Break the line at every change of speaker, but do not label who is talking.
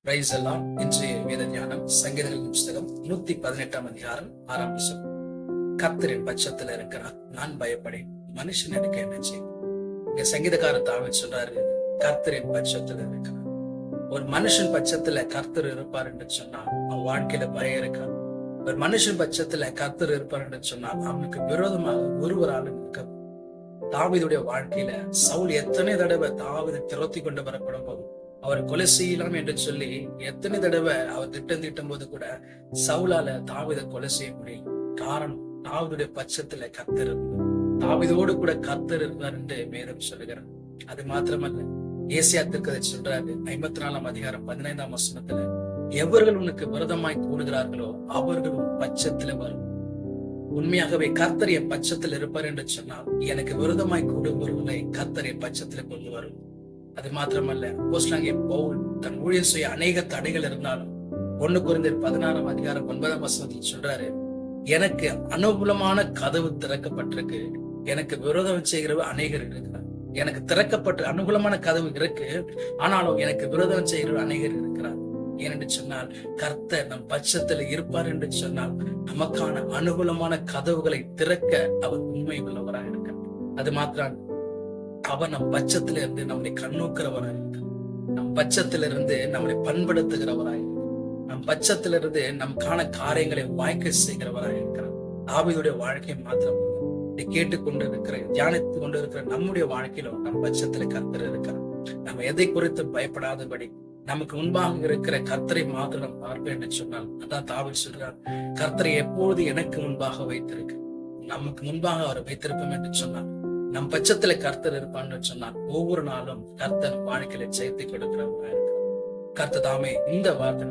Price எல்லாம். இன்றைய வேத ஞானம் சங்கீதங்களின் புஸ்தகம் 118 அதிகாரம் 6 வசனம். கர்த்தரின் பட்சத்துல இருக்கிறார், நான் பயப்படேன், மனுஷன் எனக்கு என்ன செய்யும்? இங்க சங்கீதக்காரர் தாவீது சொல்றாரு, கர்த்தரின் பட்சத்துல இருக்கிறார். ஒரு மனுஷன் பட்சத்துல கர்த்தர் இருப்பார் என்று சொன்னால் அவன் வாழ்க்கையில பயம் இருக்காது. ஒரு மனுஷன் பட்சத்துல கர்த்தர் இருப்பார் என்று சொன்னால் அவனுக்கு விரோதமாக ஒருவராலும் இருக்க. தாவீதுடைய வாழ்க்கையில சவுல் எத்தனை தடவை தாவீதை துரத்தி கொண்டு வரப்படும் போது அவரை கொலை செய்யலாம் என்று சொல்லி எத்தனை தடவை அவர் திட்டம் தீட்டும் போது கூட சவுலால தாவீதை கொலை செய்ய முடியும். காரணம், தாவீதுடைய பட்சத்துல கர்த்தர் இருந்தார். தாவீதோடு கூட கர்த்தர் இருந்தார் என்று வேதம் சொல்லுகிறார். அது மாத்திரமல்ல, ஏசாயா தீர்க்கதரிசி சொல்றாரு 54 அதிகாரம் 15 வசனத்துல, எவர்கள் உனக்கு விரதமாய் கூடுகிறார்களோ அவர்களும் பட்சத்துல வரும். உண்மையாகவே கர்த்தர் என் பட்சத்தில் இருப்பார் என்று சொன்னால் எனக்கு விரோதமாய் கூடுபவர்களை கர்த்தர் என் பட்சத்துல கொண்டு வரும். அது மாத்திரமல்ல, அப்போஸ்தலனாகிய பவுல் தன் ஊழியம் செய்ய அநேக தடைகள் இருந்தாலும் 1 கொரிந்தியர் 16 அதிகாரம் 9 வசனத்தில் சொல்றாரு, எனக்கு அனுகூலமான கதவு திறக்கப்பட்டிருக்கு, எனக்கு விரோதம் செய்கிறவர் அநேகர் இருக்கிறார். எனக்கு திறக்கப்பட்ட அனுகூலமான கதவு இருக்கு, ஆனாலும் எனக்கு விரோதம் செய்கிறவர் அநேகர் இருக்கிறார். ஏனென்று சொன்னால் கர்த்தர் நம் பட்சத்தில் இருப்பார் என்று சொன்னால் நமக்கான அனுகூலமான கதவுகளை திறக்க அவர் உண்மை உள்ளவராக இருக்கிறார். அது மாத்திரம், அவர் நம் பட்சத்தில இருந்து நம்மளை கண்ணோக்கிறவராக இருக்கிறார். நம் பட்சத்தில இருந்து நம்மளை பண்படுத்துகிறவராக இருக்கிறார். நம் பட்சத்தில இருந்து நமக்கான காரியங்களை வாய்க்க செய்கிறவராக இருக்கிறார். தாவீதுடைய வாழ்க்கை மாத்திரம் கேட்டுக்கொண்டு இருக்கிற, தியானித்துக் கொண்டு இருக்கிற நம்முடைய வாழ்க்கையிலும் நம் பட்சத்துல கர்த்தர் இருக்கிறார். நம்ம எதை குறித்து பயப்படாதபடி நமக்கு முன்பாக இருக்கிற கர்த்தரை மாத்திரம் பார்ப்பேன் என்று சொன்னால், அதான் தாவீது சொல்றார், கர்த்தரை எப்பொழுது எனக்கு முன்பாக வைத்திருக்கு. நமக்கு முன்பாக அவர் வைத்திருப்போம் என்று சொன்னால், நம் பட்சத்துல கர்த்தர் இருப்பான்னு சொன்னால் ஒவ்வொரு நாளும் கர்த்தர் வாழ்க்கையில சேர்த்து கொடுக்கிறவராக இருக்கிறார். கர்த்தர் தாமே இந்த வார்த்தை